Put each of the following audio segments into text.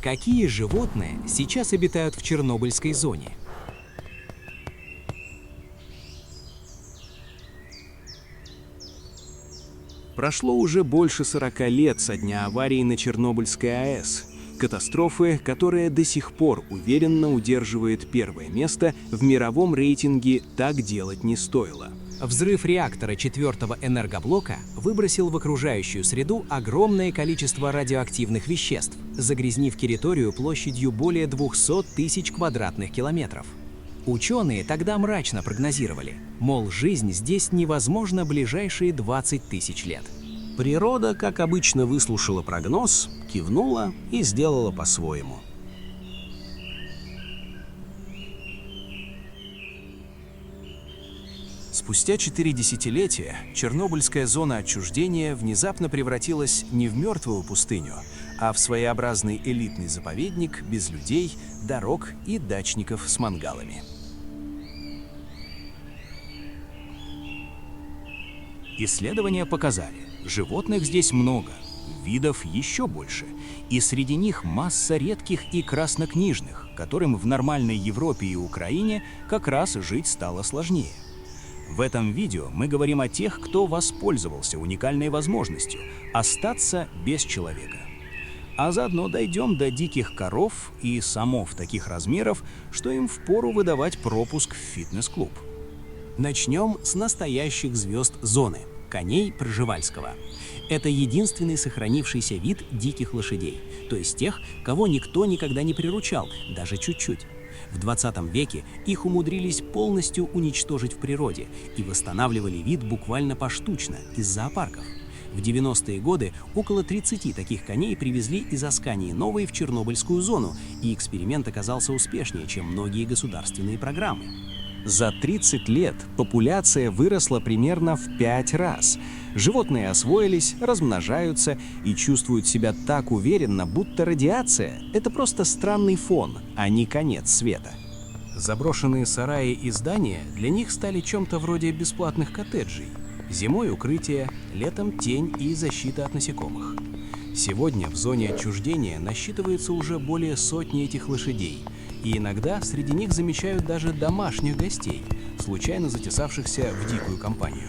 Какие животные сейчас обитают в Чернобыльской зоне? Прошло уже больше 40 лет со дня аварии на Чернобыльской АЭС. Катастрофы, которая до сих пор уверенно удерживает первое место в мировом рейтинге «Так делать не стоило». Взрыв реактора 4-го энергоблока выбросил в окружающую среду огромное количество радиоактивных веществ, загрязнив территорию площадью более 200 тысяч квадратных километров. Ученые тогда мрачно прогнозировали, мол, жизнь здесь невозможна ближайшие 20 тысяч лет. Природа, как обычно, выслушала прогноз, кивнула и сделала по-своему. Спустя 4 десятилетия Чернобыльская зона отчуждения внезапно превратилась не в мертвую пустыню, а в своеобразный элитный заповедник без людей, дорог и дачников с мангалами. Исследования показали, животных здесь много, видов еще больше, и среди них масса редких и краснокнижных, которым в нормальной Европе и Украине как раз жить стало сложнее. В этом видео мы говорим о тех, кто воспользовался уникальной возможностью остаться без человека. А заодно дойдем до диких коров и самов таких размеров, что им впору выдавать пропуск в фитнес-клуб. Начнем с настоящих звезд зоны – коней Пржевальского. Это единственный сохранившийся вид диких лошадей, то есть тех, кого никто никогда не приручал, даже чуть-чуть. В 20 веке их умудрились полностью уничтожить в природе и восстанавливали вид буквально поштучно из зоопарков. В 90-е годы около 30 таких коней привезли из Аскании Новой в Чернобыльскую зону, и эксперимент оказался успешнее, чем многие государственные программы. За 30 лет популяция выросла примерно в 5 раз. Животные освоились, размножаются и чувствуют себя так уверенно, будто радиация — это просто странный фон, а не конец света. Заброшенные сараи и здания для них стали чем-то вроде бесплатных коттеджей. Зимой укрытие, летом тень и защита от насекомых. Сегодня в зоне отчуждения насчитывается уже более сотни этих лошадей, и иногда среди них замечают даже домашних гостей, случайно затесавшихся в дикую компанию.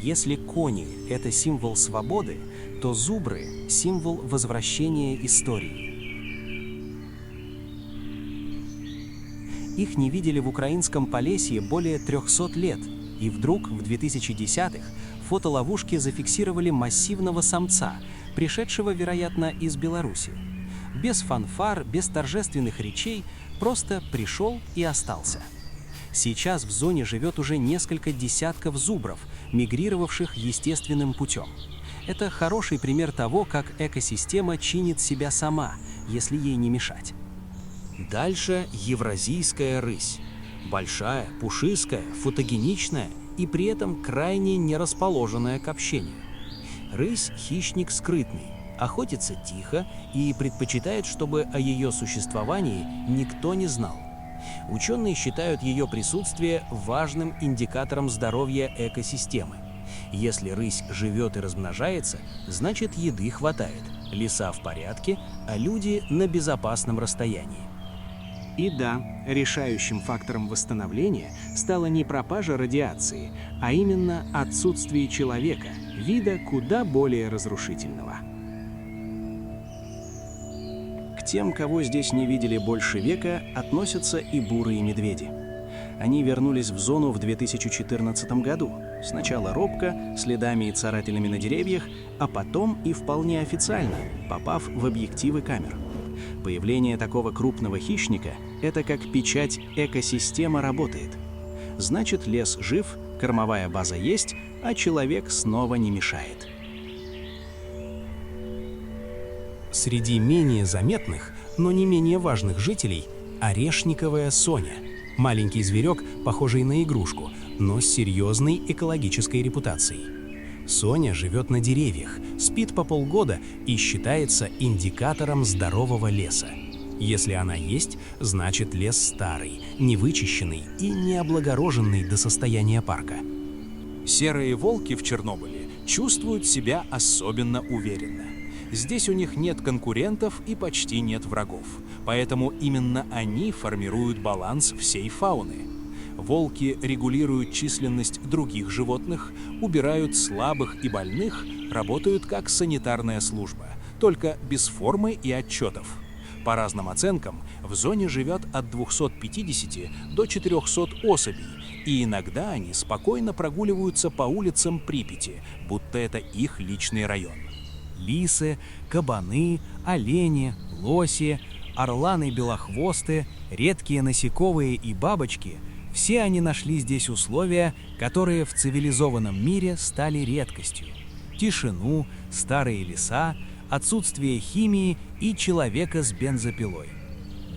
Если кони — это символ свободы, то зубры — символ возвращения истории. Их не видели в украинском Полесье более 300 лет, и вдруг в 2010-х фотоловушки зафиксировали массивного самца, пришедшего, вероятно, из Беларуси. Без фанфар, без торжественных речей, просто пришел и остался. Сейчас в зоне живет уже несколько десятков зубров, мигрировавших естественным путем. Это хороший пример того, как экосистема чинит себя сама, если ей не мешать. Дальше евразийская рысь. Большая, пушистая, фотогеничная и при этом крайне не расположенная к общению. Рысь – хищник скрытный, охотится тихо и предпочитает, чтобы о ее существовании никто не знал. Ученые считают ее присутствие важным индикатором здоровья экосистемы. Если рысь живет и размножается, значит еды хватает, леса в порядке, а люди на безопасном расстоянии. И да, решающим фактором восстановления стала не пропажа радиации, а именно отсутствие человека, вида куда более разрушительного. К тем, кого здесь не видели больше века, относятся и бурые медведи. Они вернулись в зону в 2014 году. Сначала робко, следами и царапинами на деревьях, а потом и вполне официально, попав в объективы камер. Появление такого крупного хищника – это как печать «экосистема работает». Значит, лес жив, кормовая база есть, а человек снова не мешает. Среди менее заметных, но не менее важных жителей – орешниковая соня. Маленький зверек, похожий на игрушку, но с серьезной экологической репутацией. Соня живет на деревьях, спит по полгода и считается индикатором здорового леса. Если она есть, значит лес старый, невычищенный и не облагороженный до состояния парка. Серые волки в Чернобыле чувствуют себя особенно уверенно. Здесь у них нет конкурентов и почти нет врагов, поэтому именно они формируют баланс всей фауны. Волки регулируют численность других животных, убирают слабых и больных, работают как санитарная служба, только без формы и отчетов. По разным оценкам, в зоне живет от 250 до 400 особей, и иногда они спокойно прогуливаются по улицам Припяти, будто это их личный район. Лисы, кабаны, олени, лоси, орланы-белохвосты, редкие насекомые и бабочки – все они нашли здесь условия, которые в цивилизованном мире стали редкостью. Тишину, старые леса, отсутствие химии и человека с бензопилой.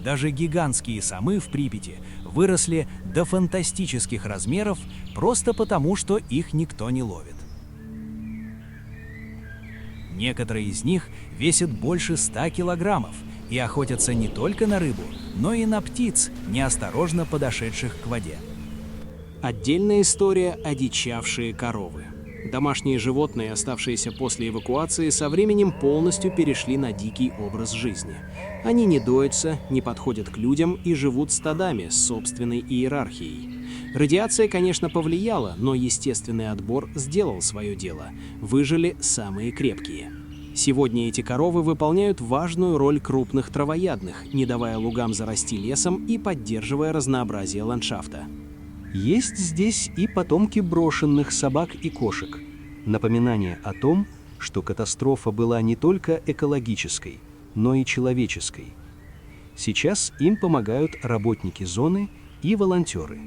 Даже гигантские самы в Припяти выросли до фантастических размеров просто потому, что их никто не ловит. Некоторые из них весят больше 100 килограммов и охотятся не только на рыбу, но и на птиц, неосторожно подошедших к воде. Отдельная история – одичавшие коровы. Домашние животные, оставшиеся после эвакуации, со временем полностью перешли на дикий образ жизни. Они не доятся, не подходят к людям и живут стадами с собственной иерархией. Радиация, конечно, повлияла, но естественный отбор сделал свое дело. Выжили самые крепкие. Сегодня эти коровы выполняют важную роль крупных травоядных, не давая лугам зарасти лесом и поддерживая разнообразие ландшафта. Есть здесь и потомки брошенных собак и кошек. Напоминание о том, что катастрофа была не только экологической, но и человеческой. Сейчас им помогают работники зоны и волонтеры.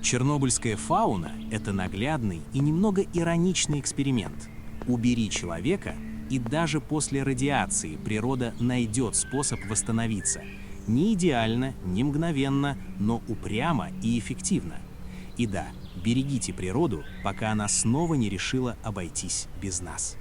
Чернобыльская фауна – это наглядный и немного ироничный эксперимент. Убери человека, и даже после радиации природа найдет способ восстановиться. Не идеально, не мгновенно, но упрямо и эффективно. И да, берегите природу, пока она снова не решила обойтись без нас.